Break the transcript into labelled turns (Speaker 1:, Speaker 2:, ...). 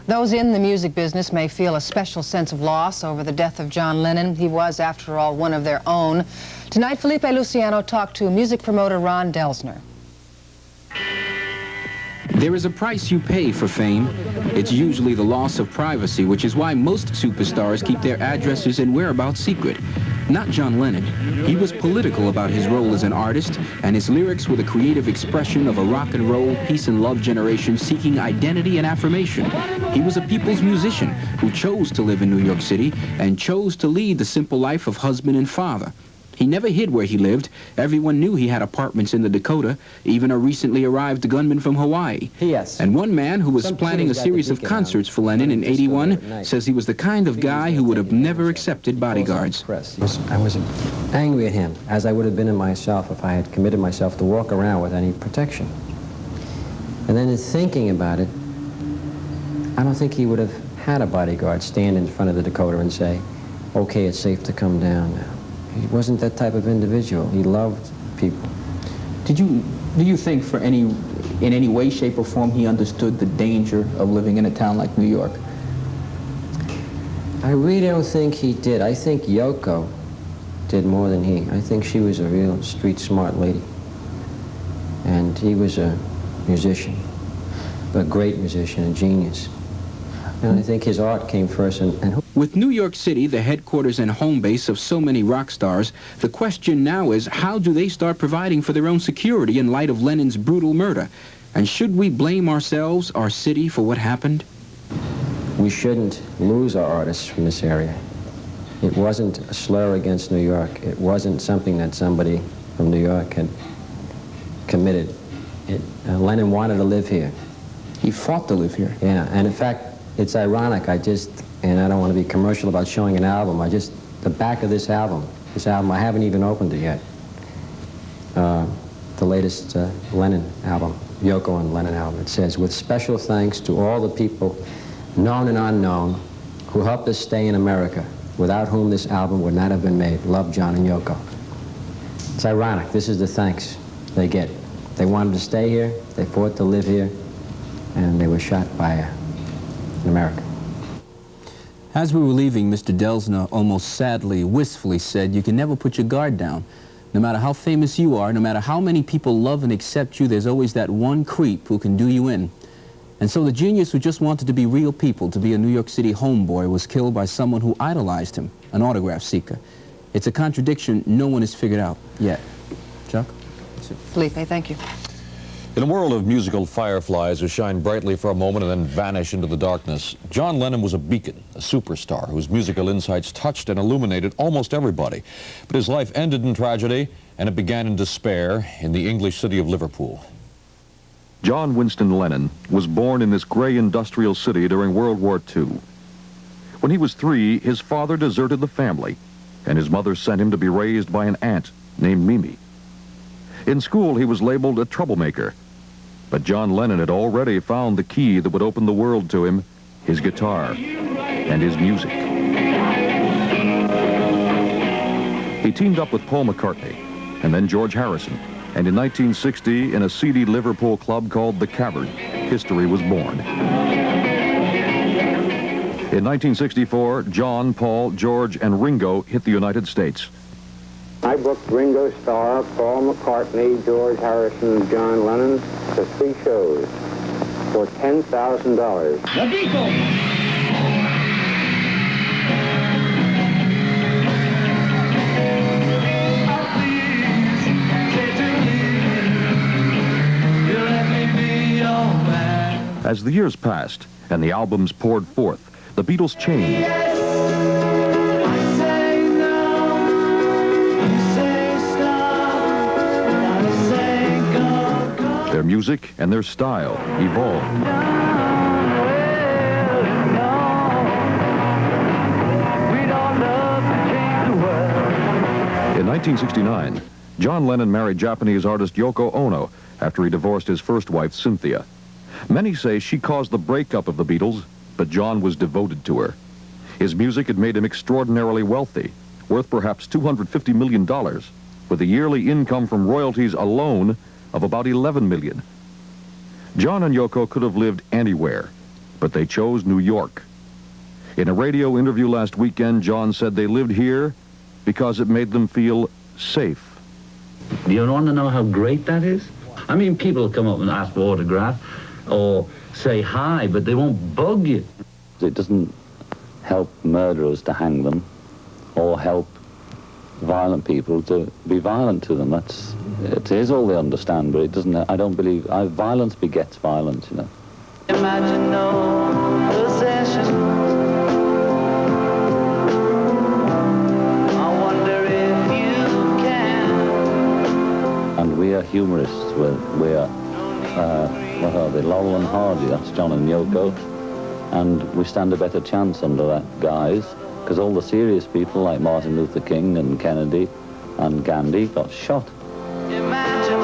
Speaker 1: Those in the music business may feel a special sense of loss over the death of John Lennon. He was, after all, one of their own. Tonight, Felipe Luciano talked to music promoter Ron Delsner.
Speaker 2: There is a price you pay for fame. It's usually the loss of privacy, which is why most superstars keep their addresses and whereabouts secret. Not John Lennon. He was political about his role as an artist, and his lyrics were the creative expression of a rock and roll, peace and love generation seeking identity and affirmation. He was a people's musician who chose to live in New York City and chose to lead the simple life of husband and father. He never hid where he lived. Everyone knew he had apartments in the Dakota, even a recently arrived gunman from Hawaii.
Speaker 3: Yes.
Speaker 2: And one man who was planning a series of concerts for Lennon in '81 says he was the kind of guy who would have never accepted bodyguards.
Speaker 3: I was angry at him, as I would have been in myself if I had committed myself to walk around with any protection. And then in thinking about it, I don't think he would have had a bodyguard stand in front of the Dakota and say, okay, it's safe to come down now. He wasn't that type of individual. He loved people.
Speaker 4: Do you think in any way, shape, or form he understood the danger of living in a town like New York?
Speaker 3: I really don't think he did. I think Yoko did more than he. I think she was a real street smart lady. And he was a musician, a great musician, a genius. And I think his art came first.
Speaker 2: With New York City, the headquarters and home base of so many rock stars, the question now is, how do they start providing for their own security in light of Lennon's brutal murder? And should we blame ourselves, our city, for what happened?
Speaker 3: We shouldn't lose our artists from this area. It wasn't a slur against New York. It wasn't something that somebody from New York had committed. Lennon wanted to live here.
Speaker 4: He fought to live here.
Speaker 3: Yeah, and in fact, it's ironic, and I don't want to be commercial about showing an album, the back of this album, I haven't even opened it yet. The latest Lennon album, Yoko and Lennon album, it says, with special thanks to all the people, known and unknown, who helped us stay in America, without whom this album would not have been made. Love, John and Yoko. It's ironic, this is the thanks they get. They wanted to stay here, they fought to live here, and they were shot by in America.
Speaker 2: As we were leaving, Mr. Delsner almost sadly, wistfully said, you can never put your guard down. No matter how famous you are, no matter how many people love and accept you, there's always that one creep who can do you in. And so the genius who just wanted to be real people, to be a New York City homeboy, was killed by someone who idolized him, an autograph seeker. It's a contradiction no one has figured out yet. Chuck?
Speaker 1: Felipe, thank you.
Speaker 5: In a world of musical fireflies who shine brightly for a moment and then vanish into the darkness, John Lennon was a beacon, a superstar whose musical insights touched and illuminated almost everybody. But his life ended in tragedy, and it began in despair in the English city of Liverpool.
Speaker 6: John Winston Lennon was born in this gray industrial city during World War II. When he was 3, his father deserted the family, and his mother sent him to be raised by an aunt named Mimi. In school, he was labeled a troublemaker. But John Lennon had already found the key that would open the world to him, his guitar and his music. He teamed up with Paul McCartney and then George Harrison, and in 1960, in a seedy Liverpool club called The Cavern, history was born. In 1964, John, Paul, George, and Ringo hit the United States.
Speaker 7: I booked Ringo Starr, Paul McCartney, George Harrison, and John Lennon to 3 shows for $10,000. The Beatles!
Speaker 6: As the years passed and the albums poured forth, the Beatles changed. Their music and their style evolved. In 1969, John Lennon married Japanese artist Yoko Ono after he divorced his first wife, Cynthia. Many say she caused the breakup of the Beatles, but John was devoted to her. His music had made him extraordinarily wealthy, worth perhaps $250 million, with a yearly income from royalties alone of about $11 million. John and Yoko could have lived anywhere, but they chose New York. In a radio interview last weekend, John said they lived here because it made them feel safe.
Speaker 8: Do you want to know how great that is? I mean, people come up and ask for autograph or say hi, but they won't bug you.
Speaker 9: It doesn't help murderers to hang them or help violent people to be violent to them. It is all they understand, but it doesn't, I don't believe, violence begets violence, you know.
Speaker 10: Imagine no possessions. I wonder if you can.
Speaker 9: And we are humorists. We are, what are they, Laurel and Hardy, that's John and Yoko. And we stand a better chance under that guise, because all the serious people like Martin Luther King and Kennedy and Gandhi got shot.
Speaker 10: Imagine